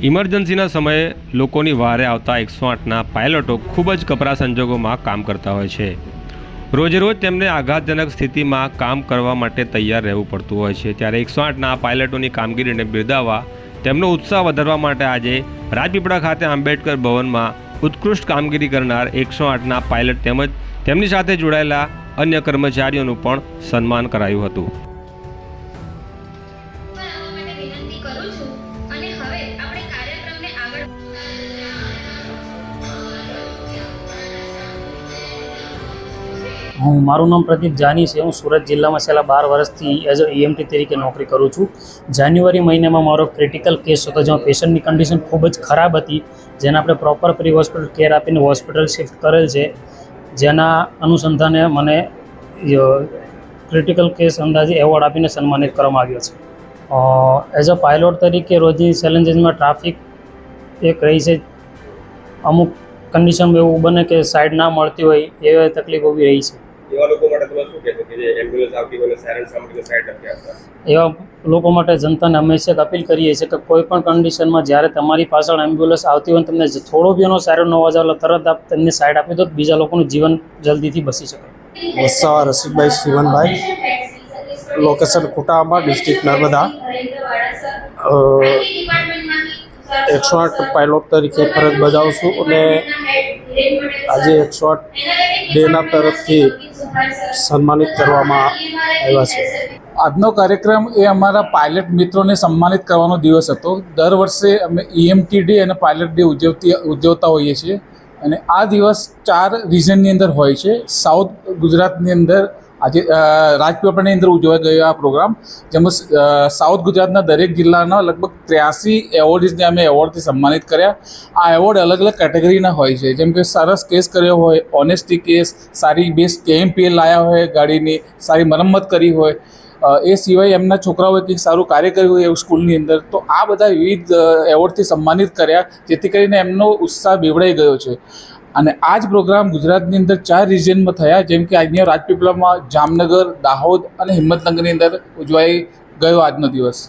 ઇમરજન્સીના સમયે લોકોની વારે આવતા 108ના પાયલટો ખૂબ જ કપરા સંજોગોમાં કામ કરતા હોય છે. રોજેરોજ તેમને આઘાતજનક સ્થિતિમાં કામ કરવા માટે તૈયાર રહેવું પડતું હોય છે. ત્યારે 108ના પાયલટોની કામગીરીને બિરદાવવા, તેમનો ઉત્સાહ વધારવા માટે આજે રાજપીપળા ખાતે આંબેડકર ભવનમાં ઉત્કૃષ્ટ કામગીરી કરનાર 108ના પાયલટ તેમજ તેમની સાથે જોડાયેલા અન્ય કર્મચારીઓનું પણ સન્માન કરાયું હતું. મારું નામ પ્રદીપ જાની છે. હું સુરત જિલ્લામાં છેલ્લા 12 વર્ષથી એઝ અ EMT તરીકે નોકરી કરું છું. જાન્યુઆરી મહિનામાં મારો ક્રિટિકલ કેસ હતો, જેમાં પેશન્ટની કન્ડિશન ખૂબ જ ખરાબ હતી, જેને આપણે પ્રોપર પ્રી હોસ્પિટલ કેર આપીને હોસ્પિટલ શિફ્ટ કરેલ છે. જેના અનુસંધાને મને ક્રિટિકલ કેસ અંદાજે એવોર્ડ આપીને સન્માનિત કરવામાં આવ્યો છે. એઝ અ પાયલોટ તરીકે રોજની ચેલેન્જીસમાં ટ્રાફિક એક રહી છે. અમુક કન્ડિશનમાં એવું બને કે સાઈડ ના મળતી હોય, એવી તકલીફ ઊભી રહી છે. એવા લોકો માટે તમે શું કહેશો કે જે એમ્બ્યુલન્સ આવતી હોય સાયરન સાંભળીને સાઈડ નથી આપતા? એવા લોકો માટે જનતાને હંમેશા અપીલ કરીએ છીએ કે કોઈ પણ કન્ડિશનમાં જ્યારે તમારી પાછળ એમ્બ્યુલન્સ આવતી હોય, તમને થોડો બી એનો સાયરનનો અવાજ આવે તરત આપ તેમને સાઈડ આપી દો, બીજા લોકોનું જીવન જલ્દીથી બચી શકે. વસાવા રસિકભાઈ શિવનભાઈ, લોકેશન કુટામાં, ડિસ્ટ્રિક્ટ નર્મદા. 108 પાયલોટ તરીકે ફરજ બજાવું છું અને આજે 108 ડેના તરફથી સન્માનિત કરવામાં આવ્યા છે. આજનો કાર્યક્રમ એ અમારા પાયલટ મિત્રોને સન્માનિત કરવાનો દિવસ હતો. દર વર્ષે અમે EMT ડે અને પાયલટ ડે ઉજવતા હોઈએ છીએ અને આ દિવસ 4 રિજનની અંદર હોય છે. સાઉથ ગુજરાતની અંદર આજે રાજપીપળાની અંદર ઉજવાઈ ગયો આ પ્રોગ્રામ, જેમાં સાઉથ ગુજરાતના દરેક જિલ્લાના લગભગ 83 એવોર્ડીઝને અમે એવોર્ડથી સન્માનિત કર્યા. આ એવોર્ડ અલગ અલગ કેટેગરીના હોય છે, જેમ કે સરસ કેસ કર્યો હોય, ઓનેસ્ટી કેસ, સારી બેસ્ટ KMPL લાયા હોય, ગાડીની સારી મરમ્મત કરી હોય, એ સિવાય એમના છોકરાઓએ કંઈક સારું કાર્ય કર્યું હોય એવું સ્કૂલની અંદર. તો આ બધા વિવિધ એવોર્ડથી સન્માનિત કર્યા, જેથી કરીને એમનો ઉત્સાહ બેવડાઈ ગયો છે. અને આ જ પ્રોગ્રામ ગુજરાતની અંદર 4 રિજિયનમાં થયા, જેમ કે અહીંયા રાજપીપળામાં, જામનગર, દાહોદ અને હિંમતનગરની અંદર ઉજવાઈ ગયો આજનો દિવસ.